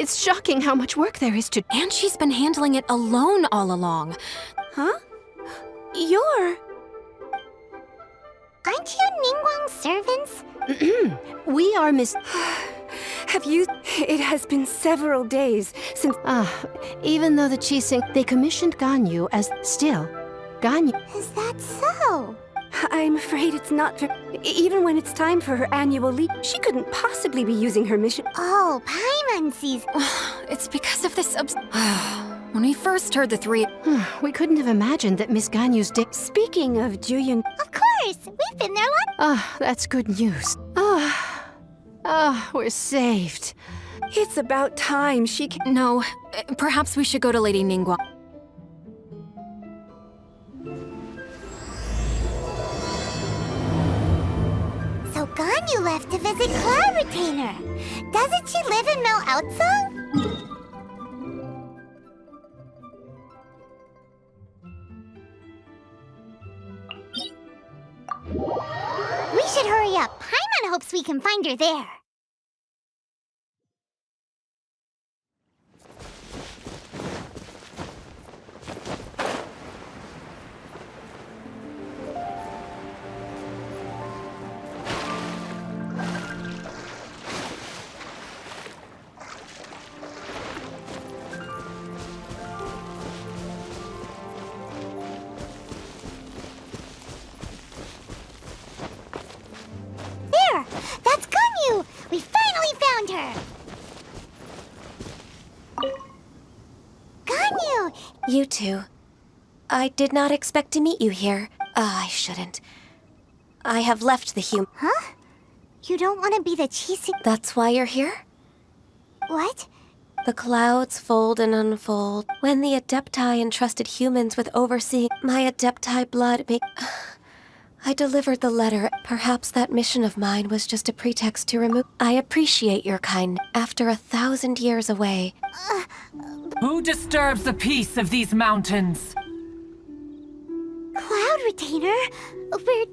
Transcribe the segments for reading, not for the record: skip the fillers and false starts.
It's shocking how much work there is to... And she's been handling it alone all along. Huh? You're... Aren't you Ningguang's servants? We are Miss... Have you... It has been several days since... even though the Chising... They commissioned Ganyu as... Still, Ganyu... Is that so? I'm afraid it's not for... Even when it's time for her annual leave, she couldn't possibly be using her mission... Oh, Paimon sees... It's because of this When we first heard the three... We couldn't have imagined that Miss Ganyu's dick... Speaking of Juyun... Of course! We've been there That's good news. We're saved. It's about time she can... No, perhaps we should go to Lady Ningguang. So Ganyu left to visit Cloud Retainer. Doesn't she live in Mel Outsong? We should hurry up. Paimon hopes we can find her there. There! That's Ganyu! We finally found her! Ganyu! You two. I did not expect to meet you here. I shouldn't. I have left the Huh? You don't want to be the Chising... That's why you're here? What? The clouds fold and unfold. When the Adepti entrusted humans with overseeing my Adepti blood I delivered the letter. Perhaps that mission of mine was just a pretext to remove... I appreciate your kindness. After 1,000 years away... Who disturbs the peace of these mountains? Cloud Retainer? We're...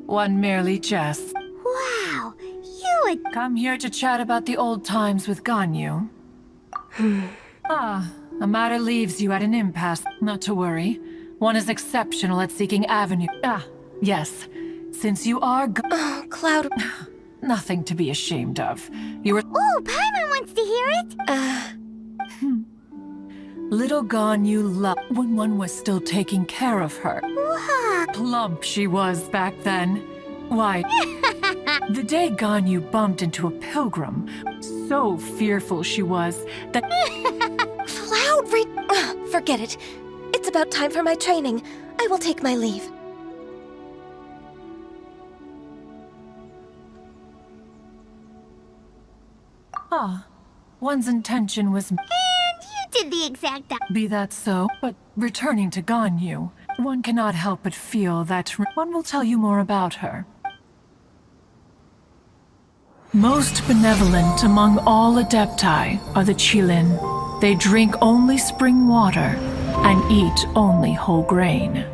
One merely jests. Wow! You would... Come here to chat about the old times with Ganyu. A matter leaves you at an impasse. Not to worry. One is exceptional at seeking avenue. Yes. Since you are Cloud... Nothing to be ashamed of. You were... Oh, Paimon wants to hear it! Little Ganyu loved when one was still taking care of her. Wow. Plump she was back then. Why, the day Ganyu bumped into a pilgrim, so fearful she was that... Cloud forget it. It's about time for my training. I will take my leave. One's intention was... And you did the exact... Be that so, but returning to Ganyu, one cannot help but feel that one will tell you more about her. Most benevolent among all Adepti are the Qilin. They drink only spring water and eat only whole grain.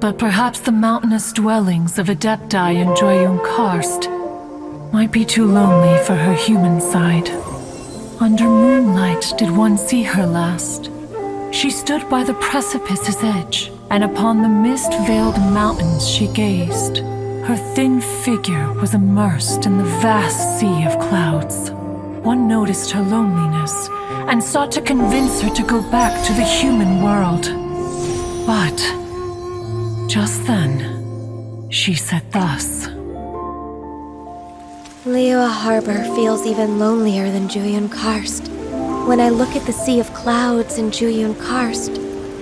But perhaps the mountainous dwellings of Adepti in Joyun Karst might be too lonely for her human side. Under moonlight did one see her last. She stood by the precipice's edge, and upon the mist-veiled mountains she gazed. Her thin figure was immersed in the vast sea of clouds. One noticed her loneliness, and sought to convince her to go back to the human world. But, just then, she said thus. Liyue Harbor feels even lonelier than Juyun Karst. When I look at the sea of clouds in Juyun Karst,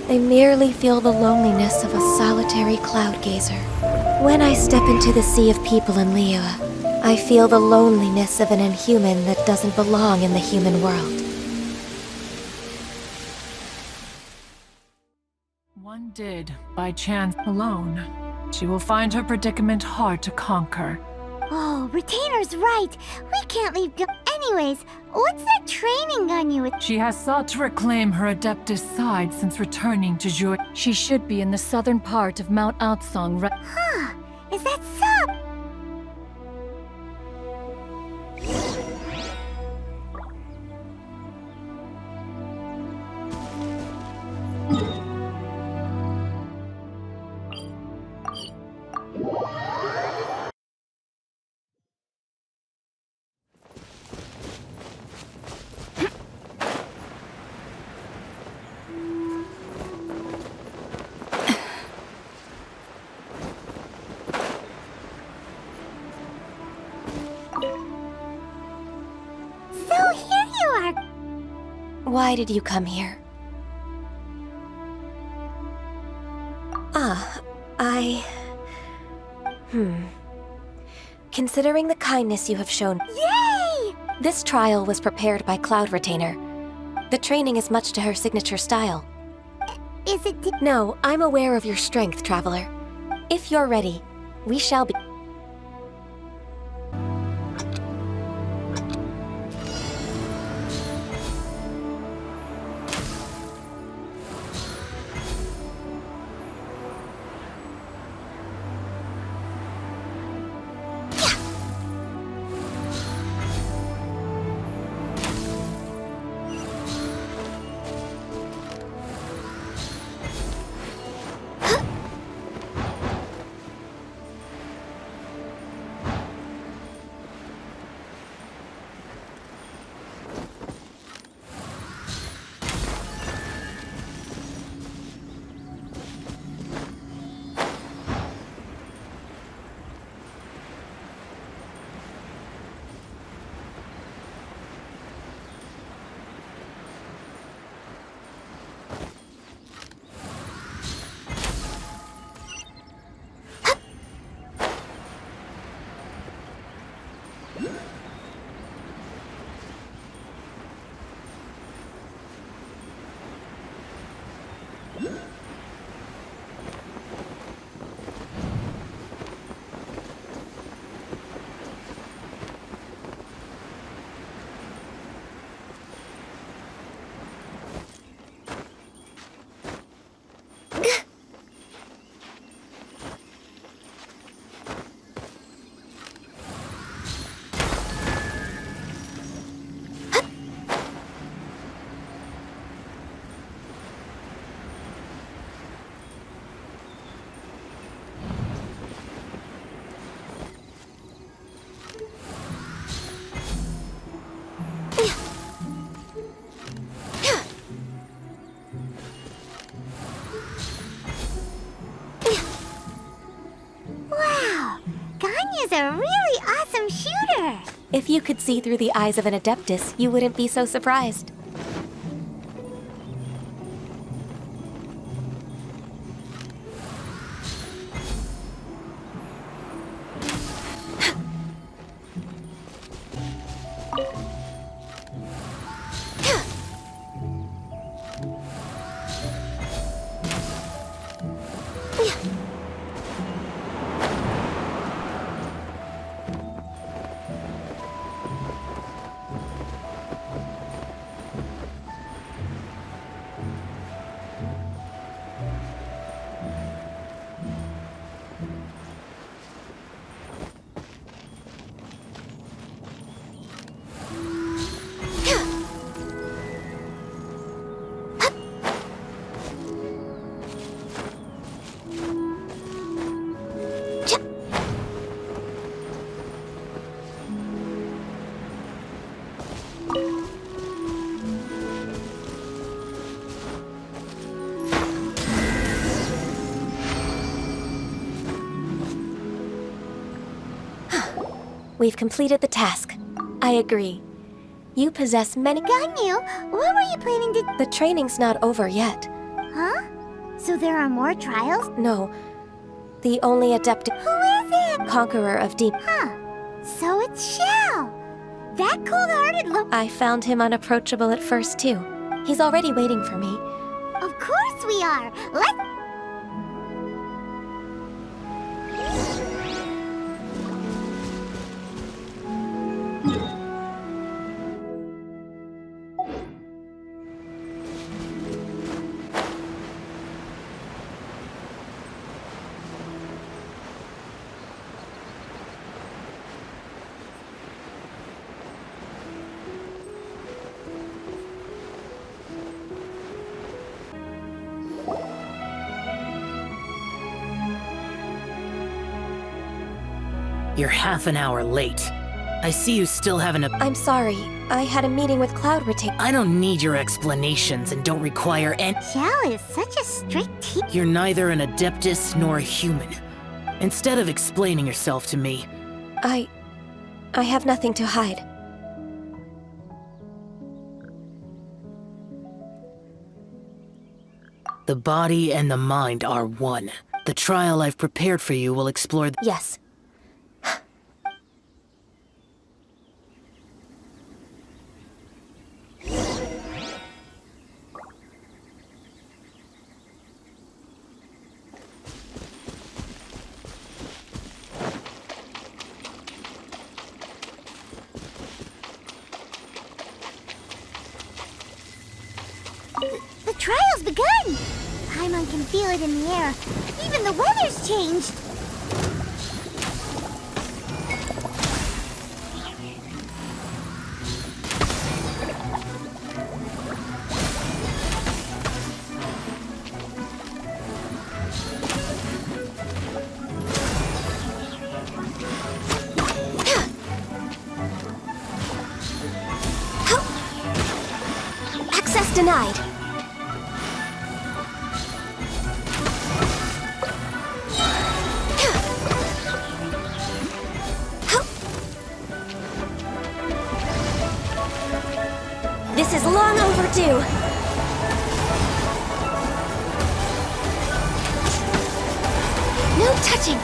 I merely feel the loneliness of a solitary cloud gazer. When I step into the sea of people in Liyue, I feel the loneliness of an inhuman that doesn't belong in the human world. One did, by chance alone. She will find her predicament hard to conquer. Oh, Retainer's right. We can't leave Anyways, what's that training Ganyu with? She has sought to reclaim her Adeptus side since returning to Joy. She should be in the southern part of Mount Outsong. Huh, is that so? Why did you come here? Considering the kindness you have shown, Yay! this trial was prepared by Cloud Retainer. The training is much to her signature style. Is it... No, I'm aware of your strength, Traveler. If you're ready, we shall be... Wow! Ganyu's a really awesome shooter! If you could see through the eyes of an Adeptus, you wouldn't be so surprised. We've completed the task. I agree. You possess many... Ganyu, what were you planning to... The training's not over yet. Huh? So there are more trials? No. The only adept... Who is it? Conqueror of Deep... Huh. So it's Shell. That cold-hearted look... I found him unapproachable at first, too. He's already waiting for me. Of course we are. Let's... You're half an hour late. I see you still haven't a- I'm sorry. I had a meeting with Cloud Retainer. I don't need your explanations and don't require any- Shell is such a strict teacher. You're neither an Adeptus nor a human. Instead of explaining yourself to me... I have nothing to hide. The body and the mind are one. The trial I've prepared for you will explore Yes. The trial's begun! Paimon can feel it in the air. Even the weather's changed. Access denied. This is long overdue. No touching.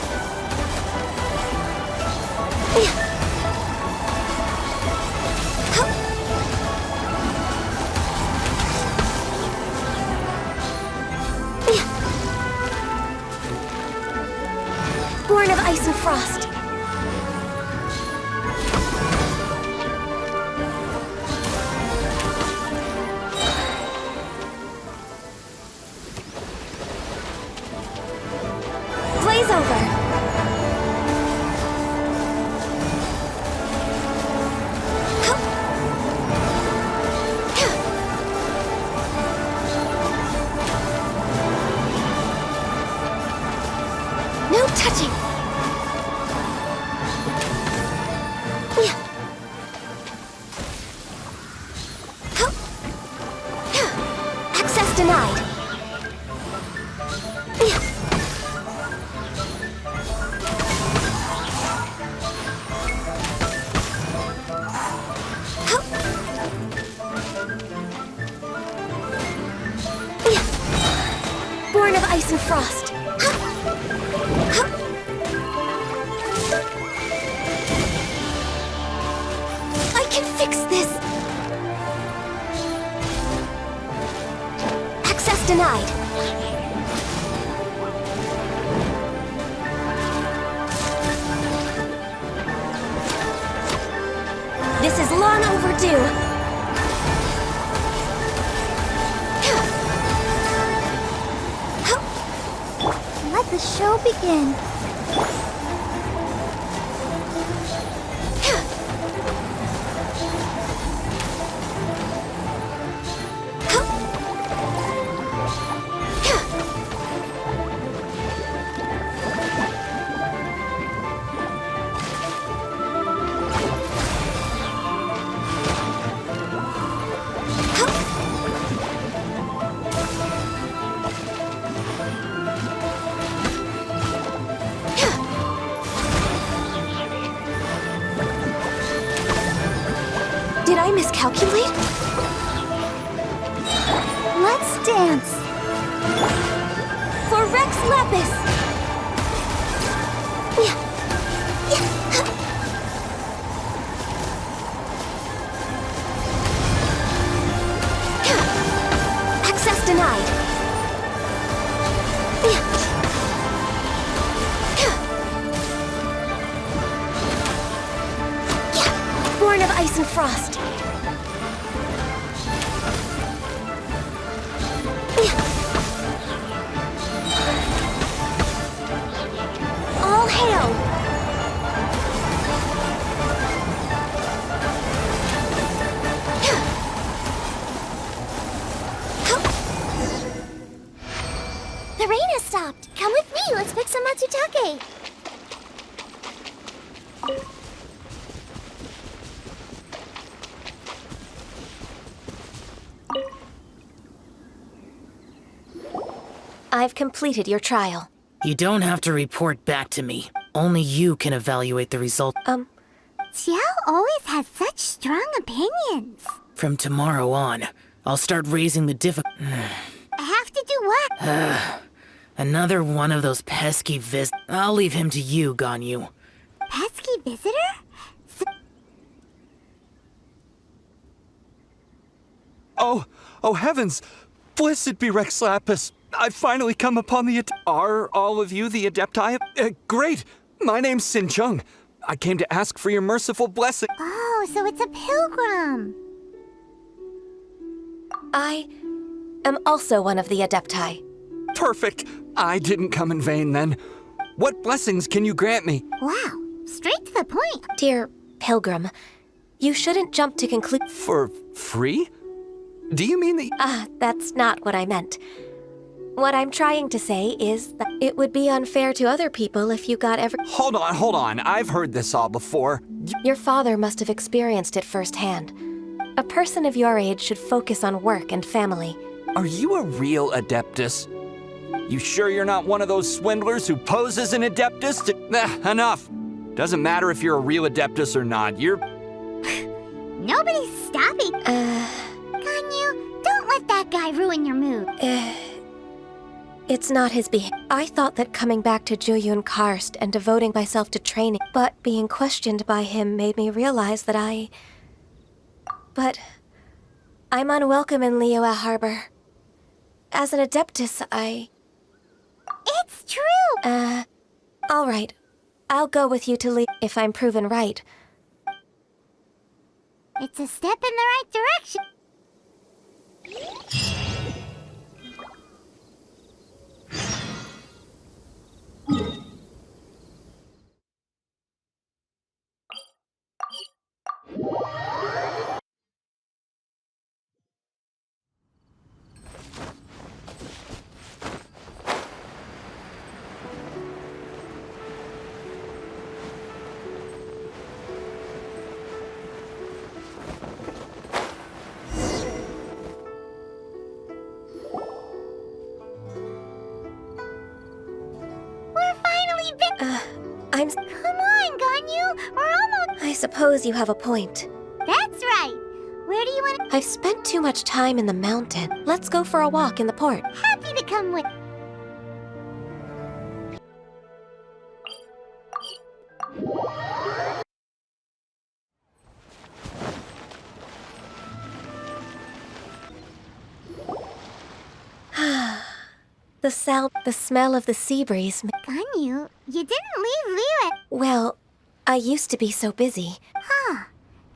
Born of ice and frost. Blaze over. No touching. Access denied. Born of ice and frost. I can fix this. Access denied. This is long overdue. Let the show begin. Did I miscalculate? Let's dance. For Rex Lapis! Access denied. Born of ice and frost. All hail! The rain has stopped. Come with me. Let's pick some matsutake. I've completed your trial. You don't have to report back to me. Only you can evaluate the result. Xiao always has such strong opinions. From tomorrow on, I'll start raising the I have to do what? Another one of those pesky I'll leave him to you, Ganyu. Pesky visitor? Oh heavens! Blessed be Rex Lapis! I've finally come upon the Are all of you the Adepti? Great! My name's Sin Chung. I came to ask for your merciful blessing. Oh, so it's a pilgrim. I am also one of the Adepti. Perfect! I didn't come in vain then. What blessings can you grant me? Wow, straight to the point. Dear Pilgrim, you shouldn't jump to conclude. For free? Do you mean the... That's not what I meant. What I'm trying to say is that it would be unfair to other people if you got Hold on. I've heard this all before. Your father must have experienced it firsthand. A person of your age should focus on work and family. Are you a real Adeptus? You sure you're not one of those swindlers who pose as an Adeptus enough. Doesn't matter if you're a real Adeptus or not, you're... Nobody's stopping. Ganyu, don't let that guy ruin your mood. It's not his behavior. I thought that coming back to Jueyun Karst and devoting myself to training, but being questioned by him made me realize that But I'm unwelcome in Liyue Harbor. As an Adeptus, It's true. All right. I'll go with you to Liyue if I'm proven right. It's a step in the right direction. Come on, Ganyu! We're almost... I suppose you have a point. That's right. Where do you want I've spent too much time in the mountain. Let's go for a walk in the port. Happy to come with... The smell of the sea breeze. Ganyu, you didn't leave Liyue. Well, I used to be so busy. Huh.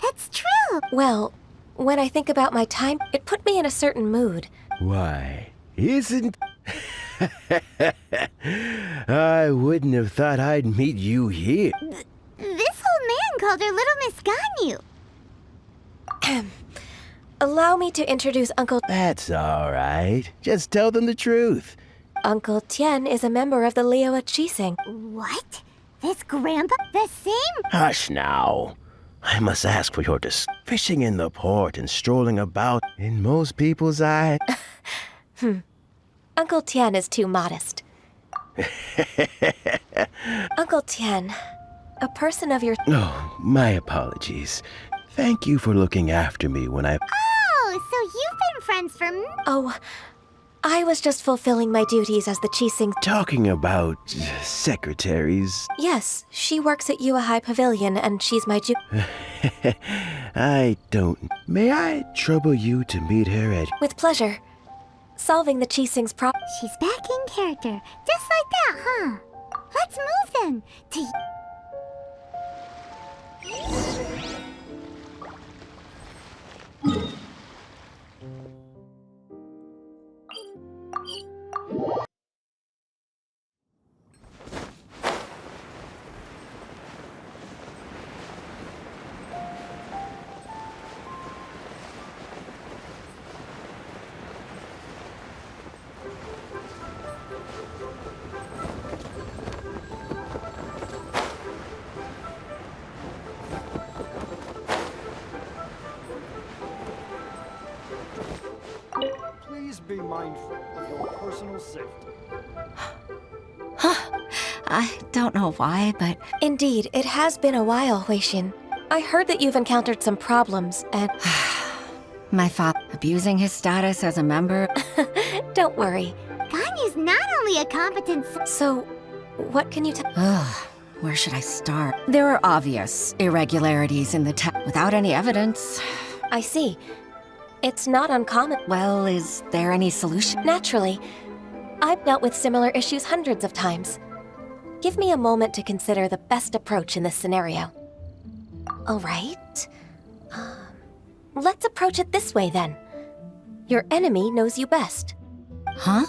That's true. Well, when I think about my time, it put me in a certain mood. Why, isn't... I wouldn't have thought I'd meet you here. This old man called her Little Miss Ganyu. Allow me to introduce Uncle... That's all right. Just tell them the truth. Uncle Tien is a member of the Liyue Chising. What? This grandpa? The same? Hush now. I must ask for your fishing in the port and strolling about in most people's eyes. Uncle Tien is too modest. Uncle Tien, a person of your... Oh, my apologies. Thank you for looking after me when I... Oh, so you've been friends for... Oh, I was just fulfilling my duties as the Chising... Talking about secretaries... Yes, she works at Yuehai Pavilion and she's my I don't... May I trouble you to meet her at... With pleasure. Solving the Chising's She's back in character. Just like that, huh? Let's move then. To... Please be mindful of your personal safety. I don't know why, but... Indeed, it has been a while, Huixin. I heard that you've encountered some problems, and... My father abusing his status as a member... Don't worry. Ganyu's not only a competent... So, what can you tell? Ugh, where should I start? There are obvious irregularities in the tech without any evidence. I see. It's not uncommon. Well, is there any solution? Naturally. I've dealt with similar issues hundreds of times. Give me a moment to consider the best approach in this scenario. All right. Let's approach it this way then. Your enemy knows you best. Huh?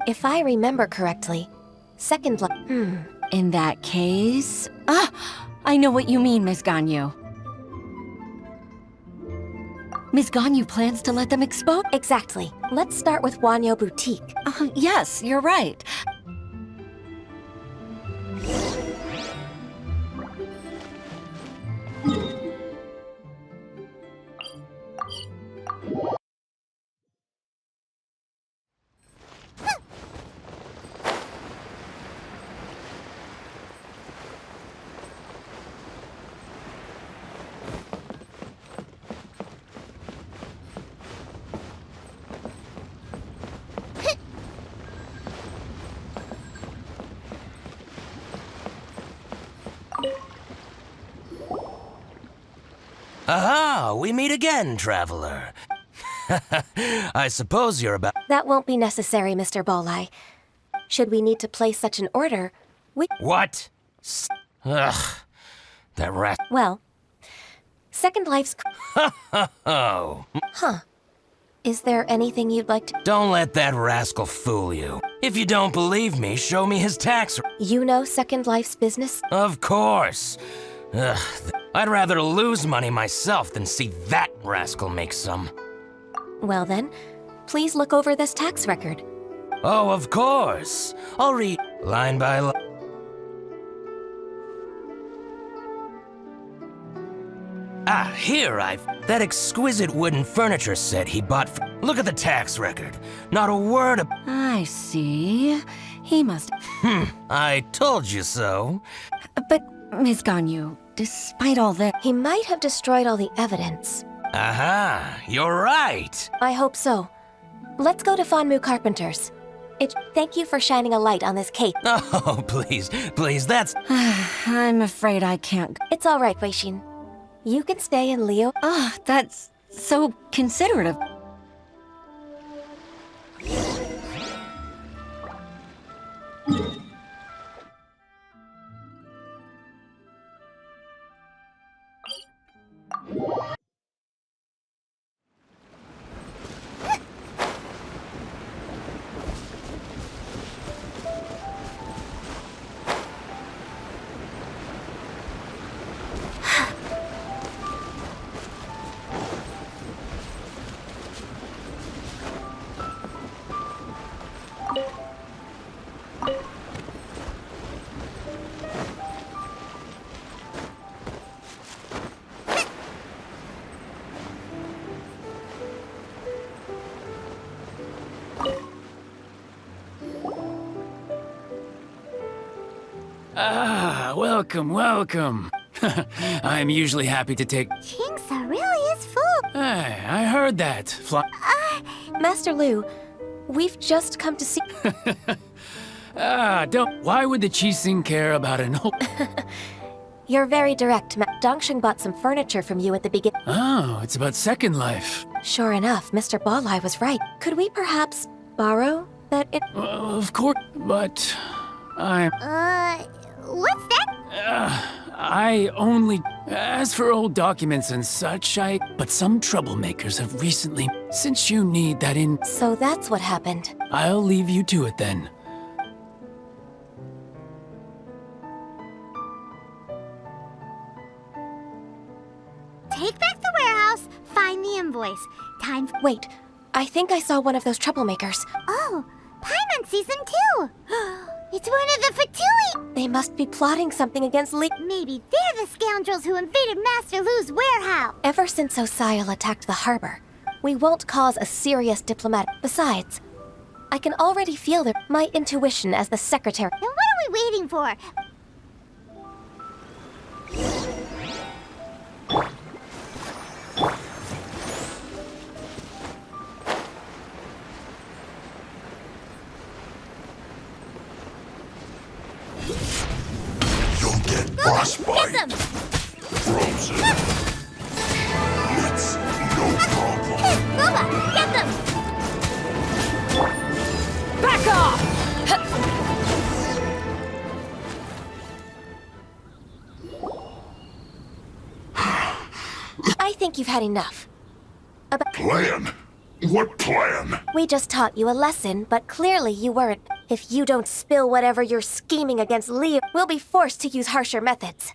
If I remember correctly, Second Life... In that case... I know what you mean, Miss Ganyu. Miss Ganyu plans to let them expose? Exactly. Let's start with Wanyo Boutique. Yes, you're right. Aha! We meet again, traveler. I suppose you're about... That won't be necessary, Mr. Bolai. Should we need to place such an order, we... What? Ugh. That rat... Well, Second Life's... Oh. Huh. Is there anything you'd like to... Don't let that rascal fool you. If you don't believe me, show me his tax... You know Second Life's business? Of course. Ugh. I'd rather lose money myself than see that rascal make some. Well then, please look over this tax record. Oh, of course. I'll read line by line. Ah, here that exquisite wooden furniture set he bought Look at the tax record. Not a word of... I see. He must... I told you so. But, Miss Ganyu, despite all that... He might have destroyed all the evidence. Aha, you're right. I hope so. Let's go to Fanmu Carpenters. Thank you for shining a light on this case. Oh, please, that's... I'm afraid I can't... It's all right, Weishin. You can stay in Leo. That's so considerate of... Welcome. I'm usually happy to take... Kingsa really is full. Hey, I heard that. Master Liu, we've just come to see... Don't... Why would the Qixing care about an old... You're very direct, Dongsheng bought some furniture from you at the beginning. Oh, it's about Second Life. Sure enough, Mr. Bolai was right. Could we perhaps borrow that... Of course, but... What's that? I only... As for old documents and such, But some troublemakers have recently... Since you need that in... So that's what happened. I'll leave you to it then. Take back the warehouse, find the invoice. Time... Wait, I think I saw one of those troublemakers. Oh, Paimon sees them too. It's one of the Fatui! They must be plotting something against Li... Maybe they're the scoundrels who invaded Master Lu's warehouse! Ever since Osial attacked the harbor, we won't cause a serious diplomatic... Besides, I can already feel my intuition as the secretary... Then what are we waiting for? Get them! Frozen. It's no problem. Boba, get them! Back off! I think you've had enough. Plan? What plan? We just taught you a lesson, but clearly you weren't. If you don't spill whatever you're scheming against Leo, we'll be forced to use harsher methods.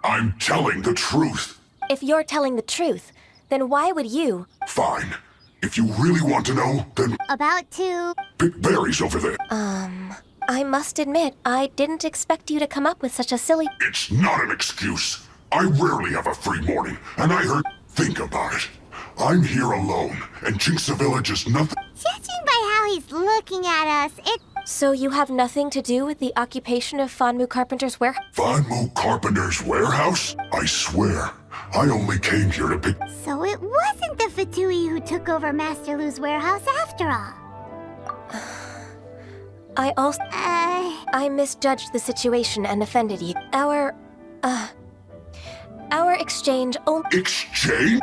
I'm telling the truth. If you're telling the truth, then why would you? Fine. If you really want to know, then About to... pick berries over there. I must admit, I didn't expect you to come up with such a silly... It's not an excuse. I rarely have a free morning, and I heard... Think about it. I'm here alone, and Jinxa Village is nothing... Judging by how he's looking at us, it... So you have nothing to do with the occupation of Fanmu Carpenter's warehouse? Fanmu Carpenter's warehouse? I swear, I only came here to pick... So it wasn't the Fatui who took over Master Lu's warehouse after all. I also... I misjudged the situation and offended you. Our exchange only... Exchange?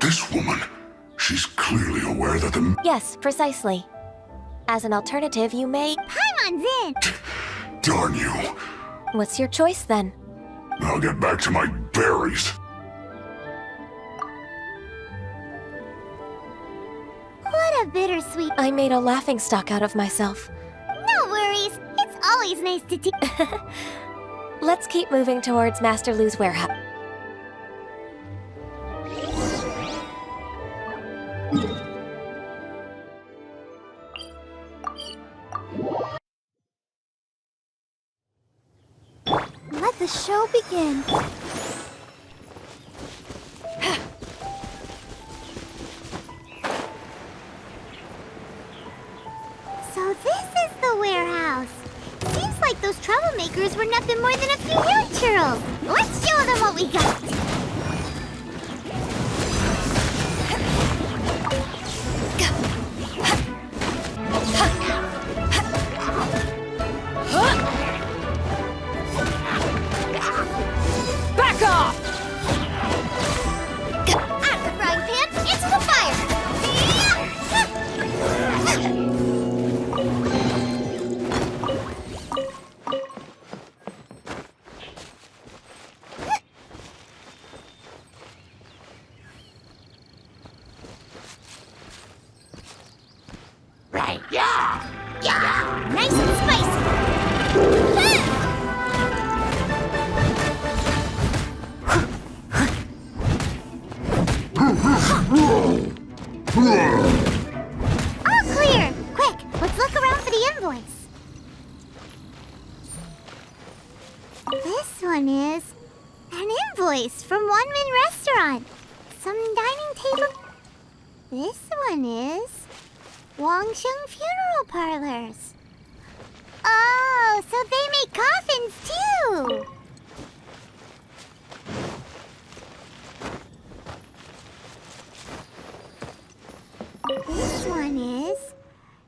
This woman, she's clearly aware that the... Yes, precisely. As an alternative, you may... Paimon's in! Darn you. What's your choice, then? I'll get back to my berries. What a bittersweet... I made a laughingstock out of myself. No worries. It's always nice to teach... Let's keep moving towards Master Lu's warehouse. Let the show begin. So this is the warehouse. Seems like those troublemakers were nothing more than a few hill churls. Let's show them what we got. Back off! Out of the frying pan, into the fire! Right, yeah! Yeah! Nice and spicy! All clear! Quick, let's look around for the invoice. This one is an invoice from One Min Restaurant. Some dining table. This one is Wangsheng Funeral Parlors. Oh, so they make coffins too! This one is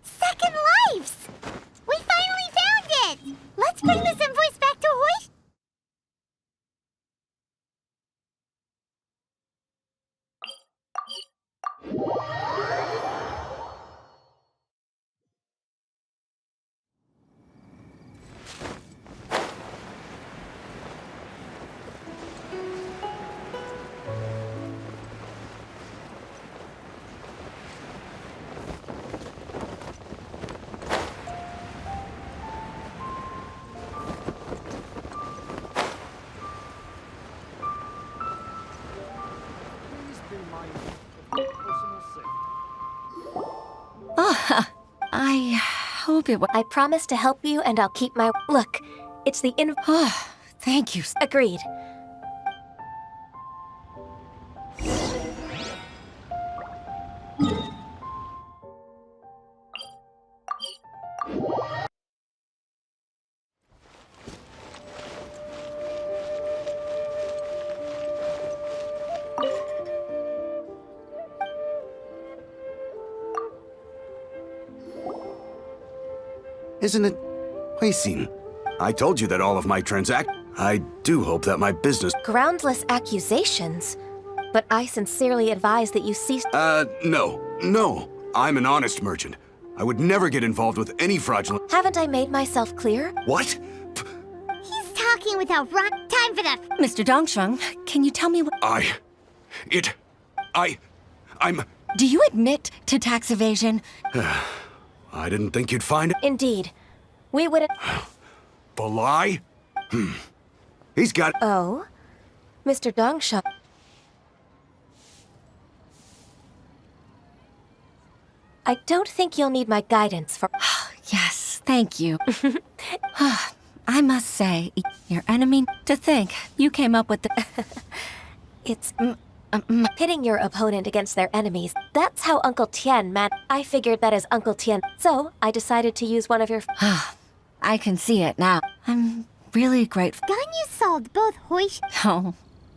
Second Lives! We finally found it! Let's bring this invoice back to Hoy. Please be mindful of your personal safety. I hope it was... I promise to help you, and I'll keep my... Look, it's the Thank you. Agreed. Isn't it... Huixing, I told you that all of my I do hope that my business... Groundless accusations? But I sincerely advise that you cease... No. I'm an honest merchant. I would never get involved with any fraudulent... Haven't I made myself clear? What? He's talking without time for the... Mr. Dongsheng, can you tell me what... I'm... Do you admit to tax evasion? I didn't think you'd find it. Indeed. We would... The lie? He's got... Oh? Mr. Dongsheng... I don't think you'll need my guidance for... Yes, thank you. I must say, your enemy... To think, you came up with the... It's... pitting your opponent against their enemies. That's how Uncle Tian I figured that as Uncle Tian. So, I decided to use one of your... I can see it now. I'm really grateful. Ganyu solved both Hoish... Oh,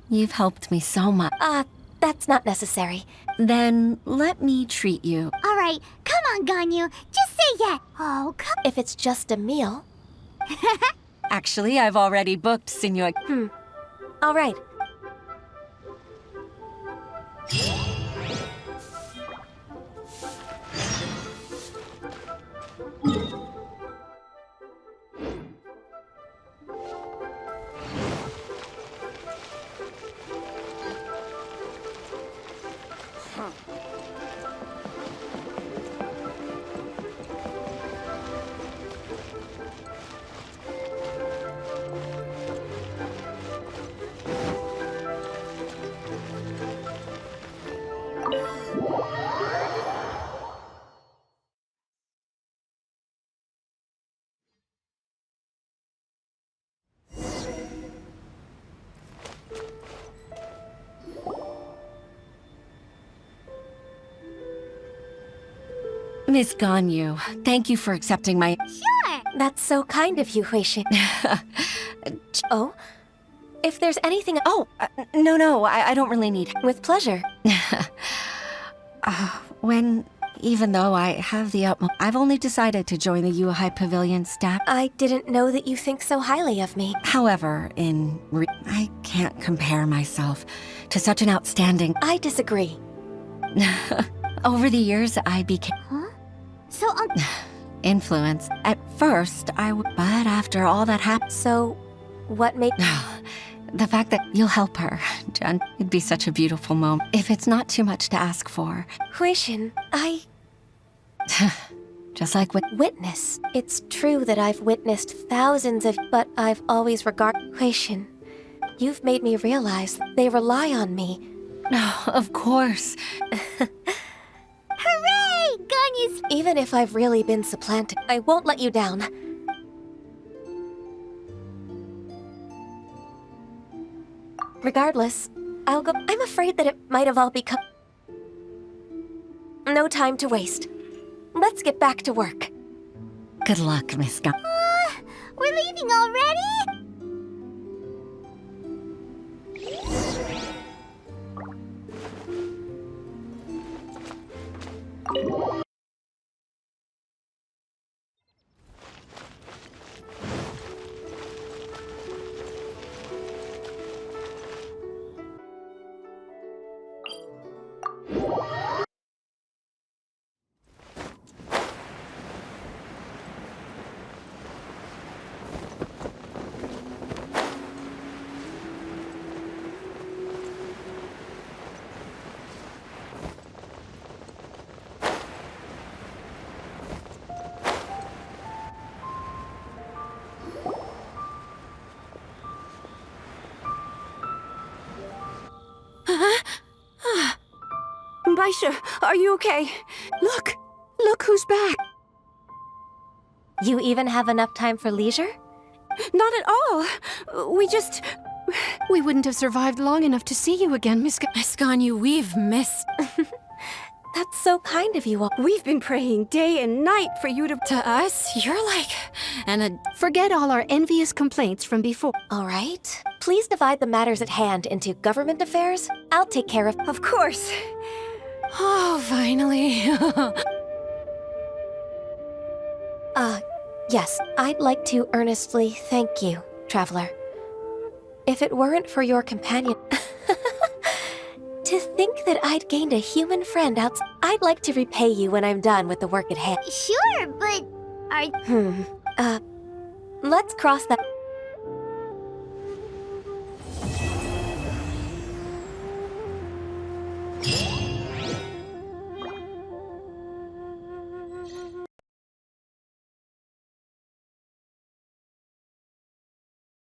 you've helped me so much. That's not necessary. Then let me treat you. All right, come on, Ganyu. Just say yes. Oh, come... If it's just a meal. Actually, I've already booked, Senor. All right. Miss Ganyu, thank you for accepting my... Sure! That's so kind of you, Huixi. Oh? If there's anything... Oh, no, I don't really need... With pleasure. Even though I have the utmost... I've only decided to join the Yuhai Pavilion staff. I didn't know that you think so highly of me. However, I can't compare myself to such an outstanding... I disagree. Over the years, I became... Huh? So, influence. At first, but after all that happened... So, what made... The fact that you'll help her, Jen. It'd be such a beautiful moment. If it's not too much to ask for. Huixin, Just like with... Witness. It's true that I've witnessed thousands of... But I've always regarded... Huixin, you've made me realize they rely on me. No, of course. Hooray! Ganyu's... Even if I've really been supplanted, I won't let you down. Regardless, I'll go... I'm afraid that it might have all become... No time to waste. Let's get back to work. Good luck, Miss Ganyu. We're leaving already? Baisha, are you okay? Look who's back. You even have enough time for leisure? Not at all. We wouldn't have survived long enough to see you again, Miss Ganyu, we've missed... That's so kind of you all. We've been praying day and night for you to... To us, you're like... Forget all our envious complaints from before. All right. Please divide the matters at hand into government affairs. I'll take care of... Of course. Oh, finally. Yes, I'd like to earnestly thank you, Traveler. If it weren't for your companion... To think that I'd gained a human friend outside... I'd like to repay you when I'm done with the work at hand. Sure, but are... Let's cross that...